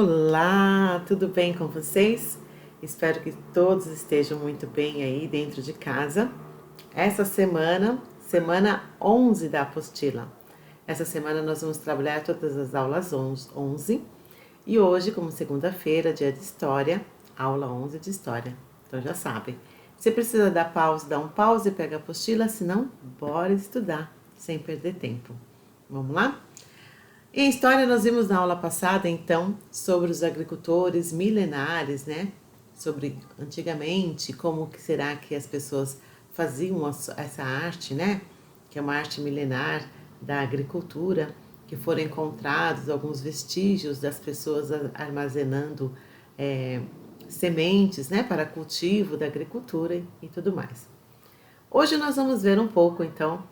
Olá, tudo bem com vocês? Espero que todos estejam muito bem aí dentro de casa. Essa semana, semana 11 da apostila. Essa semana nós vamos trabalhar todas as aulas 11 e hoje, como segunda-feira, dia de história, aula 11 de história. Então já sabem, se precisa dar pausa, dá um pause e pega a apostila, senão bora estudar, sem perder tempo. Vamos lá? Em história, nós vimos na aula passada, então, sobre os agricultores milenares, né? Sobre antigamente, como que será que as pessoas faziam essa arte, né? Que é uma arte milenar da agricultura, que foram encontrados alguns vestígios das pessoas armazenando sementes, né? Para cultivo da agricultura e tudo mais. Hoje nós vamos ver um pouco, então,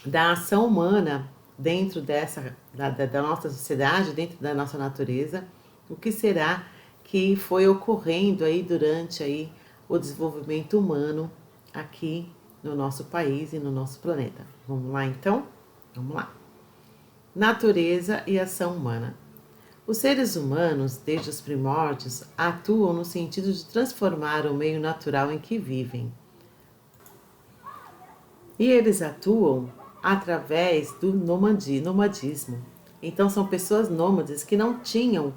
da ação humana dentro da nossa sociedade, dentro da nossa natureza, o que será que foi ocorrendo aí durante aí o desenvolvimento humano aqui no nosso país e no nosso planeta. Vamos lá então? Vamos lá. Natureza e ação humana. Os seres humanos, desde os primórdios, atuam no sentido de transformar o meio natural em que vivem. E eles atuam através do nomadismo. Então são pessoas nômades que não tinham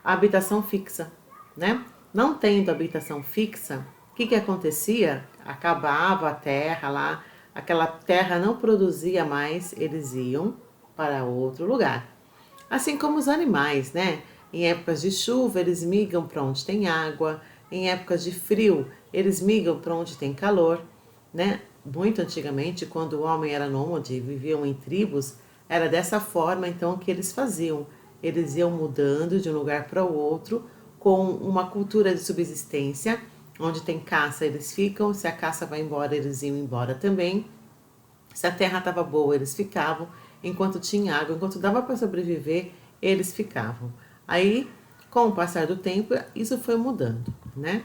habitação fixa, né? Não tendo habitação fixa, o que acontecia? Acabava a terra lá, aquela terra não produzia mais, eles iam para outro lugar. Assim como os animais, né? Em épocas de chuva, eles migram para onde tem água, em épocas de frio, eles migram para onde tem calor, né? Muito antigamente, quando o homem era nômade e viviam em tribos, era dessa forma então que eles faziam. Eles iam mudando de um lugar para o outro com uma cultura de subsistência, onde tem caça eles ficam, se a caça vai embora eles iam embora também. Se a terra estava boa eles ficavam, enquanto tinha água, enquanto dava para sobreviver, eles ficavam. Aí, com o passar do tempo, isso foi mudando, né?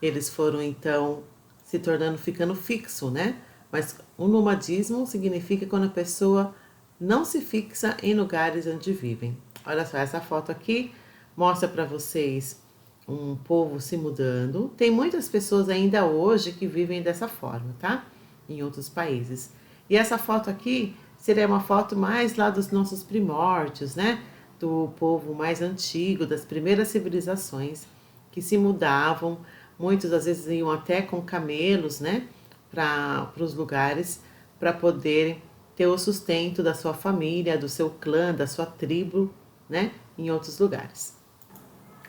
Eles foram então se tornando, ficando fixo, né? Mas o nomadismo significa quando a pessoa não se fixa em lugares onde vivem. Olha só, essa foto aqui mostra para vocês um povo se mudando. Tem muitas pessoas ainda hoje que vivem dessa forma, tá? Em outros países. E essa foto aqui seria uma foto mais lá dos nossos primórdios, né? Do povo mais antigo, das primeiras civilizações que se mudavam. Muitos às vezes iam até com camelos, né? Para os lugares para poderem ter o sustento da sua família, do seu clã, da sua tribo, né? Em outros lugares.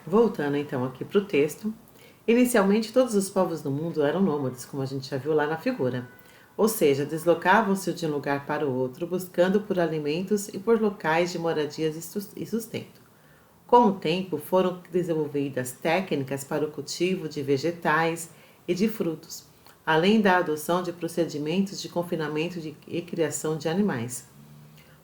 Voltando então aqui para o texto. Inicialmente, todos os povos do mundo eram nômades, como a gente já viu lá na figura. Ou seja, deslocavam-se de um lugar para o outro, buscando por alimentos e por locais de moradias e sustento. Com o tempo, foram desenvolvidas técnicas para o cultivo de vegetais e de frutos, além da adoção de procedimentos de confinamento e criação de animais.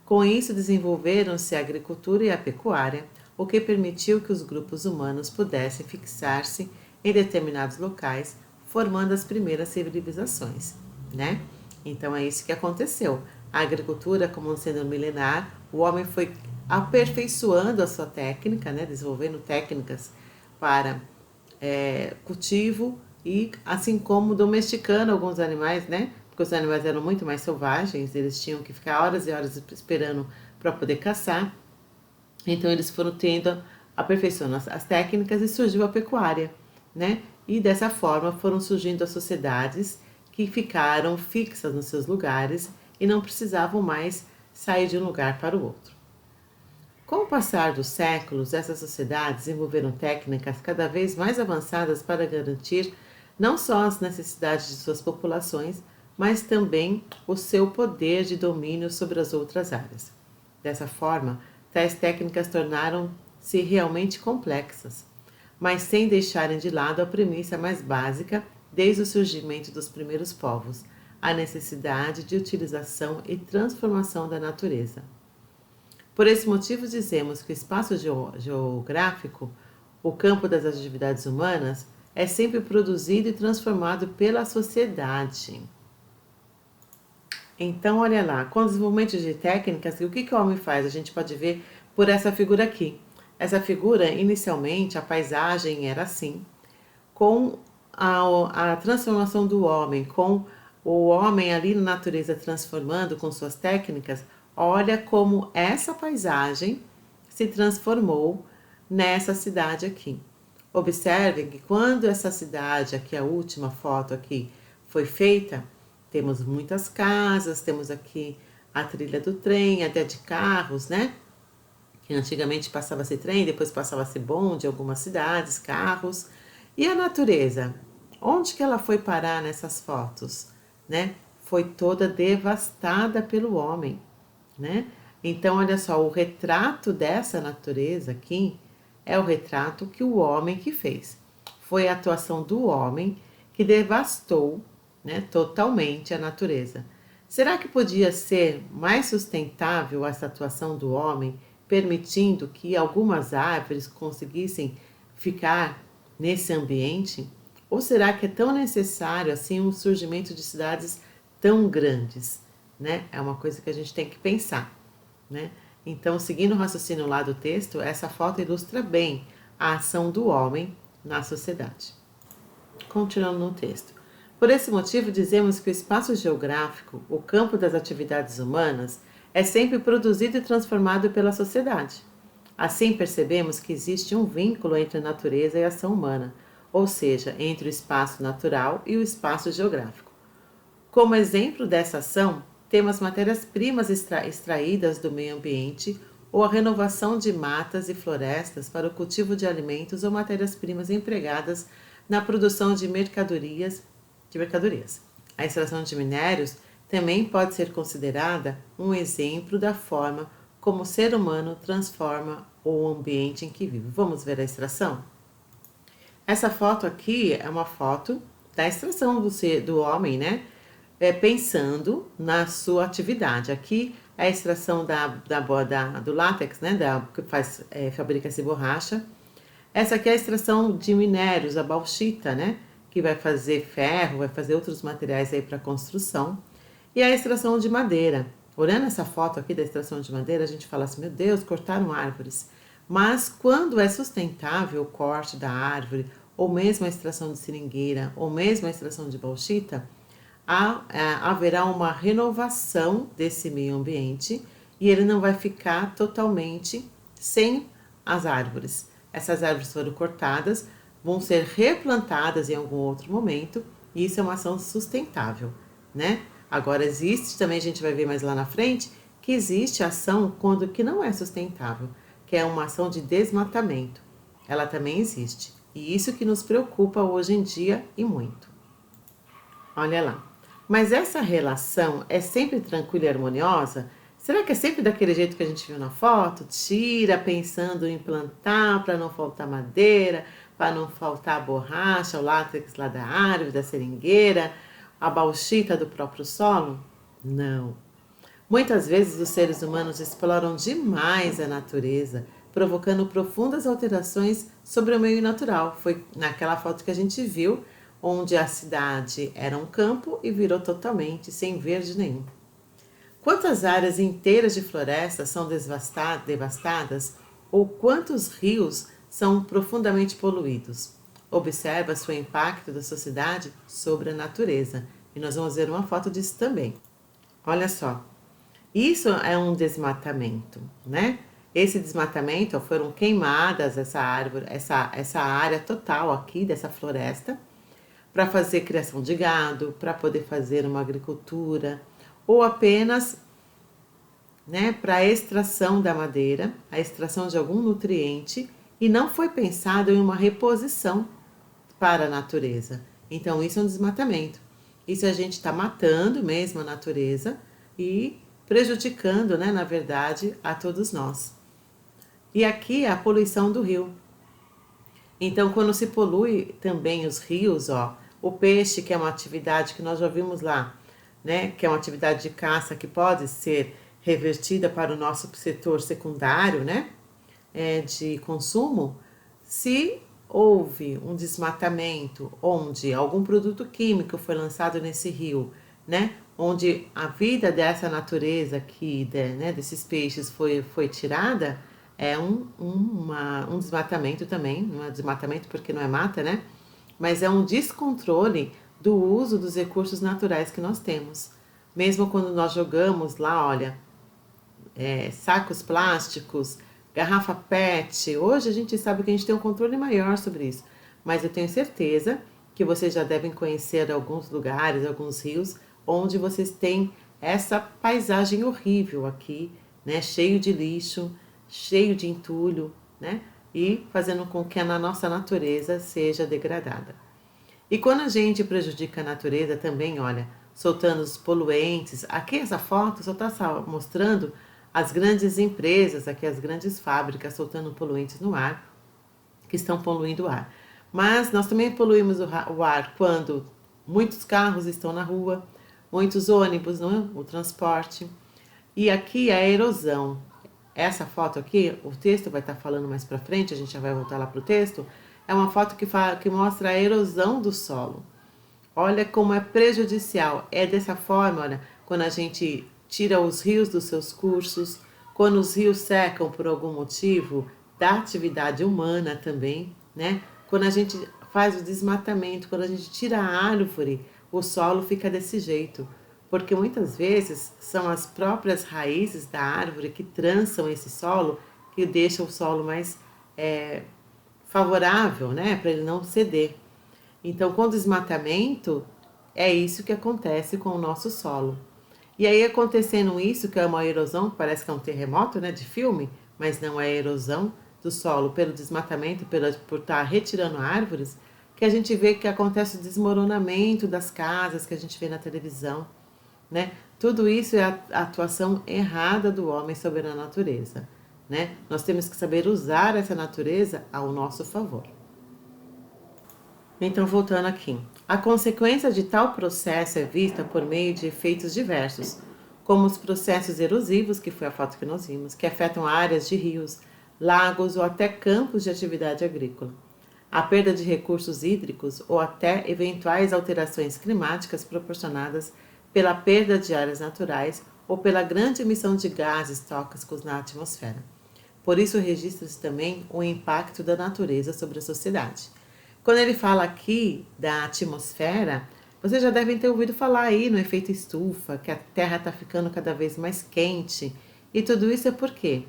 Com isso, desenvolveram-se a agricultura e a pecuária, o que permitiu que os grupos humanos pudessem fixar-se em determinados locais, formando as primeiras civilizações, né? Então é isso que aconteceu. A agricultura, como sendo milenar, o homem foi aperfeiçoando a sua técnica, né? Desenvolvendo técnicas para cultivo e assim como domesticando alguns animais, né? Porque os animais eram muito mais selvagens, eles tinham que ficar horas e horas esperando para poder caçar. Então eles foram tendo, aperfeiçoando as técnicas e surgiu a pecuária, né? E dessa forma foram surgindo as sociedades que ficaram fixas nos seus lugares e não precisavam mais sair de um lugar para o outro. Com o passar dos séculos, essas sociedades desenvolveram técnicas cada vez mais avançadas para garantir não só as necessidades de suas populações, mas também o seu poder de domínio sobre as outras áreas. Dessa forma, tais técnicas tornaram-se realmente complexas, mas sem deixarem de lado a premissa mais básica desde o surgimento dos primeiros povos, a necessidade de utilização e transformação da natureza. Por esse motivo, dizemos que o espaço geográfico, o campo das atividades humanas, é sempre produzido e transformado pela sociedade. Então, olha lá, com o desenvolvimento de técnicas, o que o homem faz? A gente pode ver por essa figura aqui. Essa figura, inicialmente, a paisagem era assim, com a transformação do homem, com o homem ali na natureza transformando com suas técnicas, olha como essa paisagem se transformou nessa cidade aqui. Observem que quando essa cidade, aqui a última foto aqui, foi feita, temos muitas casas, temos aqui a trilha do trem, até de carros, né? Que antigamente passava-se trem, depois passava-se bonde em algumas cidades, carros. E a natureza? Onde que ela foi parar nessas fotos? Né? Foi toda devastada pelo homem, né? Então, olha só, o retrato dessa natureza aqui é o retrato que o homem que fez. Foi a atuação do homem que devastou, né, totalmente a natureza. Será que podia ser mais sustentável essa atuação do homem, permitindo que algumas árvores conseguissem ficar nesse ambiente? Ou será que é tão necessário assim um surgimento de cidades tão grandes? Né? É uma coisa que a gente tem que pensar. Né? Então, seguindo o raciocínio lá do texto, essa foto ilustra bem a ação do homem na sociedade. Continuando no texto. Por esse motivo, dizemos que o espaço geográfico, o campo das atividades humanas, é sempre produzido e transformado pela sociedade. Assim, percebemos que existe um vínculo entre a natureza e a ação humana, ou seja, entre o espaço natural e o espaço geográfico. Como exemplo dessa ação, temos matérias-primas extraídas do meio ambiente ou a renovação de matas e florestas para o cultivo de alimentos ou matérias-primas empregadas na produção de mercadorias. A extração de minérios também pode ser considerada um exemplo da forma como o ser humano transforma o ambiente em que vive. Vamos ver a extração? Essa foto aqui é uma foto da extração do homem, né? Pensando na sua atividade. Aqui é a extração do látex, né? Que fabrica-se borracha. Essa aqui é a extração de minérios, a bauxita, né? Que vai fazer ferro, vai fazer outros materiais aí para construção. E a extração de madeira. Olhando essa foto aqui da extração de madeira, a gente fala assim, meu Deus, cortaram árvores. Mas quando é sustentável o corte da árvore, ou mesmo a extração de seringueira, ou mesmo a extração de bauxita, haverá uma renovação desse meio ambiente e ele não vai ficar totalmente sem as árvores. Essas árvores foram cortadas, vão ser replantadas em algum outro momento e isso é uma ação sustentável, né? Agora existe também, a gente vai ver mais lá na frente, que existe ação quando que não é sustentável, que é uma ação de desmatamento. Ela também existe. E isso que nos preocupa hoje em dia e muito. Olha lá. Mas essa relação é sempre tranquila e harmoniosa? Será que é sempre daquele jeito que a gente viu na foto? Tira pensando em plantar para não faltar madeira, para não faltar borracha, o látex lá da árvore, da seringueira, a bauxita do próprio solo? Não. Muitas vezes os seres humanos exploram demais a natureza, provocando profundas alterações sobre o meio natural. Foi naquela foto que a gente viu, onde a cidade era um campo e virou totalmente sem verde nenhum. Quantas áreas inteiras de floresta são devastadas ou quantos rios são profundamente poluídos? Observa-se o impacto da sociedade sobre a natureza. E nós vamos ver uma foto disso também. Olha só, isso é um desmatamento, né? Esse desmatamento foram queimadas essa área total aqui dessa floresta para fazer criação de gado, para poder fazer uma agricultura, ou apenas, né, para a extração da madeira, a extração de algum nutriente, e não foi pensado em uma reposição para a natureza. Então isso é um desmatamento. Isso a gente está matando mesmo a natureza e prejudicando, né, na verdade, a todos nós. E aqui é a poluição do rio. Então, quando se polui também os rios, ó, o peixe, que é uma atividade que nós já vimos lá, né, que é uma atividade de caça que pode ser revertida para o nosso setor secundário, né, de consumo, se houve um desmatamento onde algum produto químico foi lançado nesse rio, né, onde a vida dessa natureza aqui, né, desses peixes foi tirada, é um desmatamento também, não é desmatamento porque não é mata, né? Mas é um descontrole do uso dos recursos naturais que nós temos. Mesmo quando nós jogamos lá, olha, sacos plásticos, garrafa PET, hoje a gente sabe que a gente tem um controle maior sobre isso. Mas eu tenho certeza que vocês já devem conhecer alguns lugares, alguns rios, onde vocês têm essa paisagem horrível aqui, né? Cheio de lixo, cheio de entulho, né? E fazendo com que a nossa natureza seja degradada. E quando a gente prejudica a natureza também, olha, soltando os poluentes, aqui essa foto só está mostrando as grandes empresas, aqui as grandes fábricas soltando poluentes no ar, que estão poluindo o ar. Mas nós também poluímos o ar quando muitos carros estão na rua, muitos ônibus, não é? O transporte. E aqui a erosão. Essa foto aqui, o texto vai estar falando mais para frente, a gente já vai voltar lá para o texto, é uma foto que mostra a erosão do solo. Olha como é prejudicial. É dessa forma, olha, quando a gente tira os rios dos seus cursos, quando os rios secam por algum motivo, da atividade humana também, né? Quando a gente faz o desmatamento, quando a gente tira a árvore, o solo fica desse jeito. Porque muitas vezes são as próprias raízes da árvore que trançam esse solo, que deixam o solo mais favorável, né? Para ele não ceder. Então, com o desmatamento, é isso que acontece com o nosso solo. E aí, acontecendo isso, que é uma erosão, que parece que é um terremoto, né, de filme, mas não é erosão do solo pelo desmatamento, por estar retirando árvores, que a gente vê que acontece o desmoronamento das casas que a gente vê na televisão, né? Tudo isso é a atuação errada do homem sobre a natureza, né? Nós temos que saber usar essa natureza ao nosso favor. Então, voltando aqui. A consequência de tal processo é vista por meio de efeitos diversos, como os processos erosivos, que foi a foto que nós vimos, que afetam áreas de rios, lagos ou até campos de atividade agrícola. A perda de recursos hídricos ou até eventuais alterações climáticas proporcionadas pela perda de áreas naturais ou pela grande emissão de gases tóxicos na atmosfera. Por isso, registra-se também o impacto da natureza sobre a sociedade. Quando ele fala aqui da atmosfera, vocês já devem ter ouvido falar aí no efeito estufa, que a Terra está ficando cada vez mais quente. E tudo isso é por quê?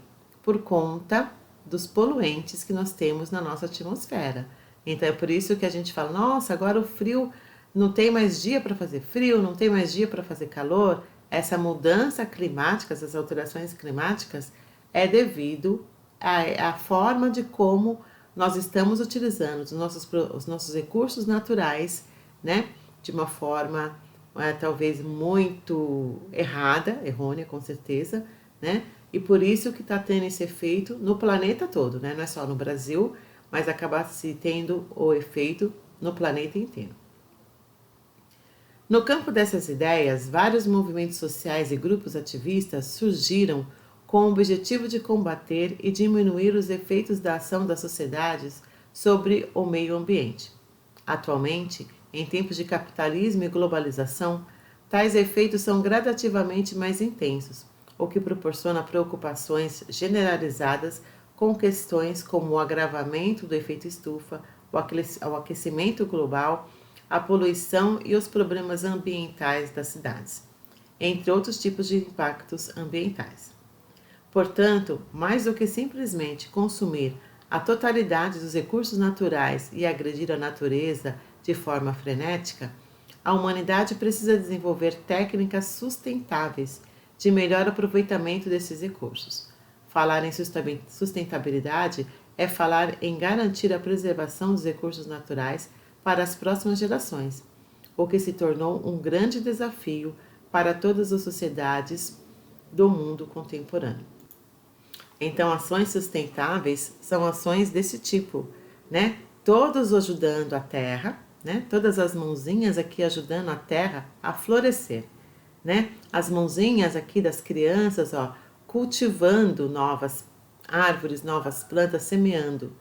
Por conta dos poluentes que nós temos na nossa atmosfera. Então é por isso que a gente fala, nossa, agora o frio não tem mais dia para fazer frio, não tem mais dia para fazer calor. Essa mudança climática, essas alterações climáticas, é devido à forma de como nós estamos utilizando os nossos recursos naturais, né, de uma forma talvez muito errônea com certeza, né, e por isso que está tendo esse efeito no planeta todo, né, não é só no Brasil, mas acaba se tendo o efeito no planeta inteiro. No campo dessas ideias, vários movimentos sociais e grupos ativistas surgiram com o objetivo de combater e diminuir os efeitos da ação das sociedades sobre o meio ambiente. Atualmente, em tempos de capitalismo e globalização, tais efeitos são gradativamente mais intensos, o que proporciona preocupações generalizadas com questões como o agravamento do efeito estufa, o aquecimento global, a poluição e os problemas ambientais das cidades, entre outros tipos de impactos ambientais. Portanto, mais do que simplesmente consumir a totalidade dos recursos naturais e agredir a natureza de forma frenética, a humanidade precisa desenvolver técnicas sustentáveis de melhor aproveitamento desses recursos. Falar em sustentabilidade é falar em garantir a preservação dos recursos naturais para as próximas gerações, o que se tornou um grande desafio para todas as sociedades do mundo contemporâneo. Então, ações sustentáveis são ações desse tipo, né? Todos ajudando a terra, né? Todas as mãozinhas aqui ajudando a terra a florescer, né? As mãozinhas aqui das crianças, ó, cultivando novas árvores, novas plantas, semeando.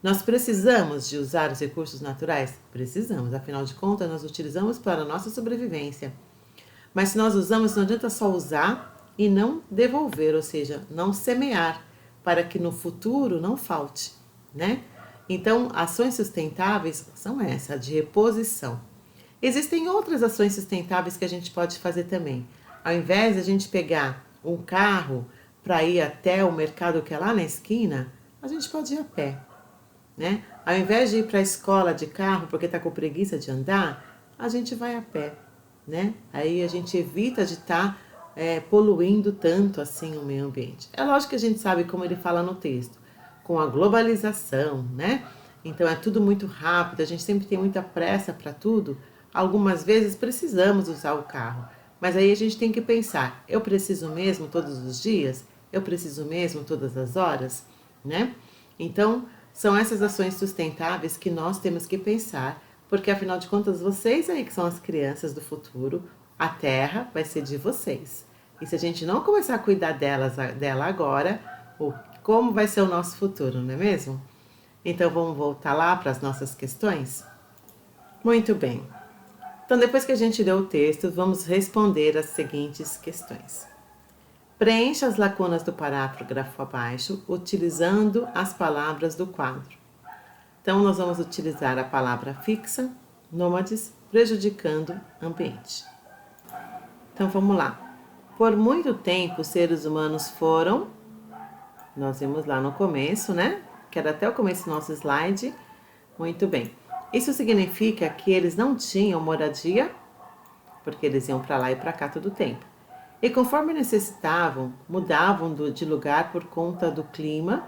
Nós precisamos de usar os recursos naturais? Precisamos, afinal de contas, nós utilizamos para a nossa sobrevivência. Mas se nós usamos, não adianta só usar e não devolver, ou seja, não semear, para que no futuro não falte, né? Então, ações sustentáveis são essa, de reposição. Existem outras ações sustentáveis que a gente pode fazer também. Ao invés de a gente pegar um carro para ir até o mercado que é lá na esquina, a gente pode ir a pé, né? Ao invés de ir para a escola de carro porque está com preguiça de andar, a gente vai a pé, né? Aí a gente evita de estar poluindo tanto assim o meio ambiente. É lógico que a gente sabe como ele fala no texto, com a globalização, né? Então é tudo muito rápido, a gente sempre tem muita pressa para tudo. Algumas vezes precisamos usar o carro, mas aí a gente tem que pensar, eu preciso mesmo todos os dias? Eu preciso mesmo todas as horas, né? Então, são essas ações sustentáveis que nós temos que pensar, porque afinal de contas, vocês aí que são as crianças do futuro, a Terra vai ser de vocês. E se a gente não começar a cuidar dela agora, como vai ser o nosso futuro, não é mesmo? Então vamos voltar lá para as nossas questões? Muito bem. Então depois que a gente leu o texto, vamos responder as seguintes questões. Preencha as lacunas do parágrafo abaixo, utilizando as palavras do quadro. Então, nós vamos utilizar a palavra fixa, nômades, prejudicando ambiente. Então, vamos lá. Por muito tempo, os seres humanos foram... Nós vimos lá no começo, né? Que era até o começo do nosso slide. Muito bem. Isso significa que eles não tinham moradia, porque eles iam para lá e para cá todo o tempo. E conforme necessitavam, mudavam de lugar por conta do clima,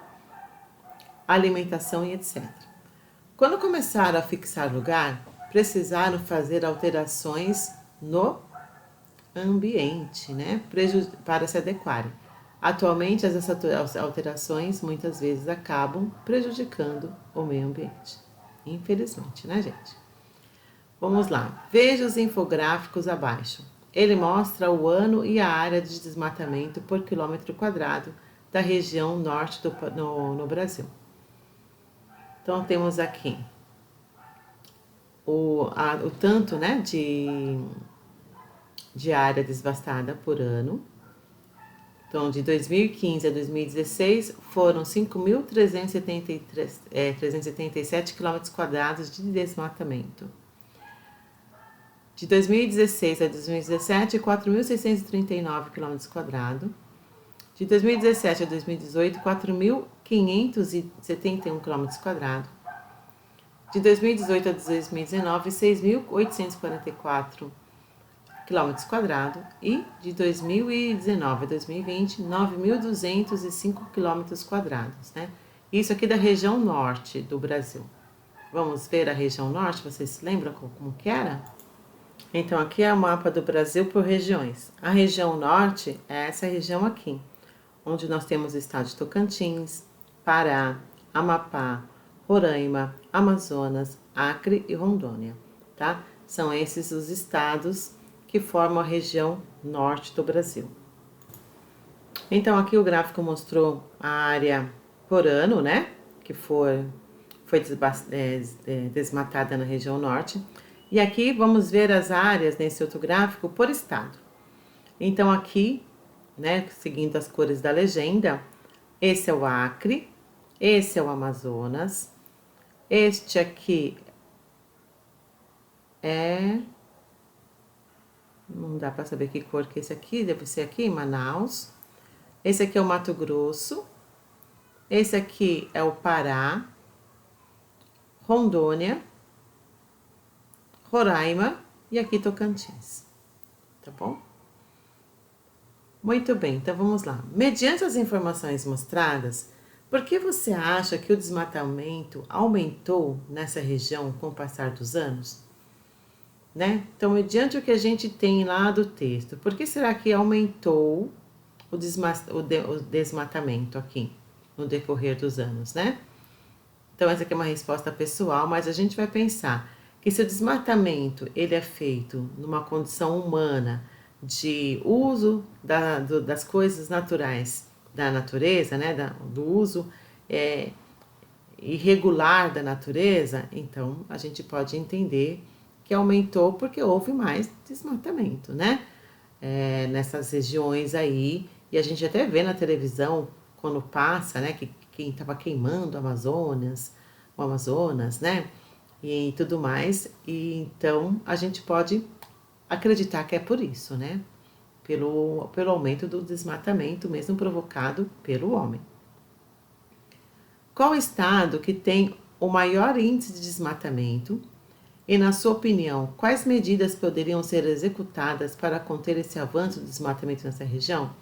alimentação e etc. Quando começaram a fixar lugar, precisaram fazer alterações no ambiente, né, para se adequarem. Atualmente, as alterações muitas vezes acabam prejudicando o meio ambiente. Infelizmente, né, gente? Vamos lá. Veja os infográficos abaixo. Ele mostra o ano e a área de desmatamento por quilômetro quadrado da região norte no Brasil. Então, temos aqui o tanto, né, de área devastada por ano. Então, de 2015 a 2016, foram 5.377 quilômetros quadrados de desmatamento. De 2016 a 2017, 4.639 quilômetros quadrados. De 2017 a 2018, 4.571 quilômetros quadrados. De 2018 a 2019, 6.844 quilômetros quadrados. E de 2019 a 2020, 9.205 quilômetros quadrados, né? Isso aqui da região norte do Brasil. Vamos ver a região norte, vocês se lembram como que era? Então, aqui é o mapa do Brasil por regiões. A região norte é essa região aqui, onde nós temos o estado de Tocantins, Pará, Amapá, Roraima, Amazonas, Acre e Rondônia, tá? São esses os estados que formam a região norte do Brasil. Então, aqui o gráfico mostrou a área por ano, né? Que foi desmatada na região norte. E aqui vamos ver as áreas nesse outro gráfico por estado. Então aqui, né, seguindo as cores da legenda, esse é o Acre, esse é o Amazonas, este aqui não dá para saber que cor que é esse aqui, deve ser aqui, Manaus. Esse aqui é o Mato Grosso, esse aqui é o Pará, Rondônia, Roraima e aqui Tocantins, tá bom? Muito bem, então vamos lá. Mediante as informações mostradas, por que você acha que o desmatamento aumentou nessa região com o passar dos anos? Né? Então, mediante o que a gente tem lá do texto, por que será que aumentou o desmatamento aqui no decorrer dos anos, né? Então, essa aqui é uma resposta pessoal, mas a gente vai pensar que se o desmatamento ele é feito numa condição humana de uso das coisas naturais da natureza, né, do uso irregular da natureza, então a gente pode entender que aumentou porque houve mais desmatamento, né, nessas regiões aí, e a gente até vê na televisão quando passa, né, que quem estava queimando o Amazonas, né, e tudo mais. E então a gente pode acreditar que é por isso, né, pelo aumento do desmatamento, mesmo provocado pelo homem. Qual estado que tem o maior índice de desmatamento? E, na sua opinião, quais medidas poderiam ser executadas para conter esse avanço do desmatamento nessa região?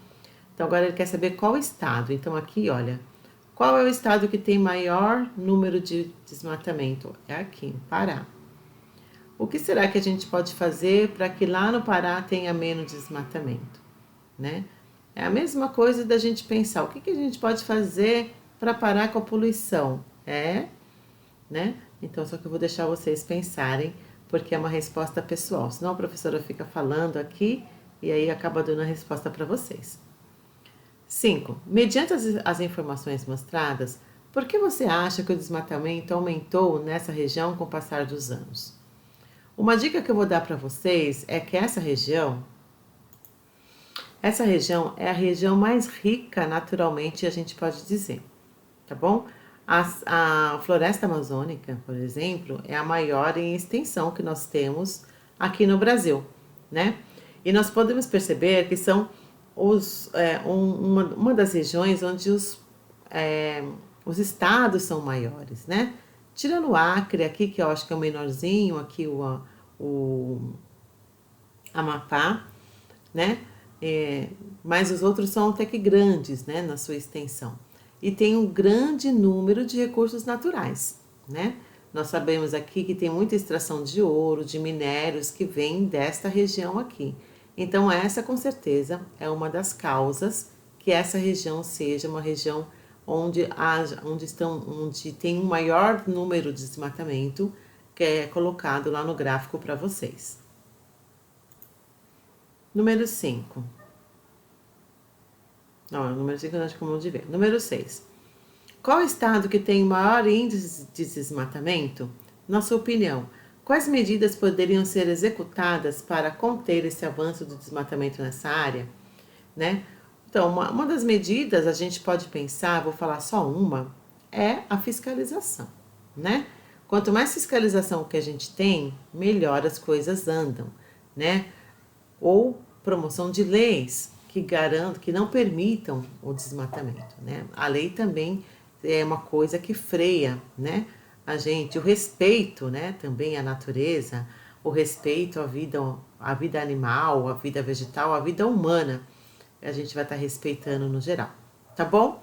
Então, agora ele quer saber qual estado. Então, aqui, olha, qual é o estado que tem maior número de desmatamento? É aqui, no Pará. O que será que a gente pode fazer para que lá no Pará tenha menos desmatamento, né? É a mesma coisa da gente pensar, o que a gente pode fazer para parar com a poluição? Né? Então, só que eu vou deixar vocês pensarem, porque é uma resposta pessoal. Senão a professora fica falando aqui e aí acaba dando a resposta para vocês. 5. Mediante as informações mostradas, por que você acha que o desmatamento aumentou nessa região com o passar dos anos? Uma dica que eu vou dar para vocês é que essa região é a região mais rica naturalmente, a gente pode dizer, tá bom? A floresta amazônica, por exemplo, é a maior em extensão que nós temos aqui no Brasil, né? E nós podemos perceber que são uma das regiões onde os estados são maiores, né? Tirando o Acre aqui, que eu acho que é o menorzinho, aqui o Amapá, né? Mas os outros são até que grandes, né, na sua extensão. E tem um grande número de recursos naturais, né? Nós sabemos aqui que tem muita extração de ouro, de minérios que vem desta região aqui. Então essa com certeza é uma das causas que essa região seja uma região onde tem um maior número de desmatamento, que é colocado lá no gráfico para vocês. Número 5. Não, número 5 nós acabamos de ver. Número 6. Qual estado que tem maior índice de desmatamento? Na sua opinião, quais medidas poderiam ser executadas para conter esse avanço do desmatamento nessa área? Né? Então, uma das medidas, a gente pode pensar, vou falar só uma, é a fiscalização, né? Quanto mais fiscalização que a gente tem, melhor as coisas andam, né? Ou promoção de leis que não permitam o desmatamento, né? A lei também é uma coisa que freia, né? A gente, o respeito, né? Também à natureza, o respeito à vida animal, à vida vegetal, à vida humana, a gente vai estar respeitando no geral, tá bom?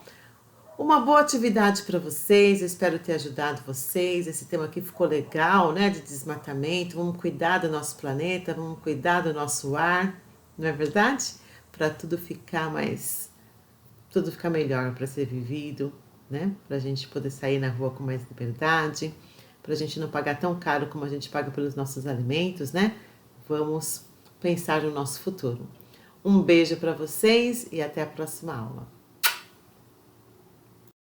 Uma boa atividade para vocês, eu espero ter ajudado vocês. Esse tema aqui ficou legal, né? De desmatamento. Vamos cuidar do nosso planeta, vamos cuidar do nosso ar, não é verdade? Para tudo ficar melhor para ser vivido, né? Para a gente poder sair na rua com mais liberdade, para a gente não pagar tão caro como a gente paga pelos nossos alimentos, né? Vamos pensar no nosso futuro. Um beijo para vocês e até a próxima aula.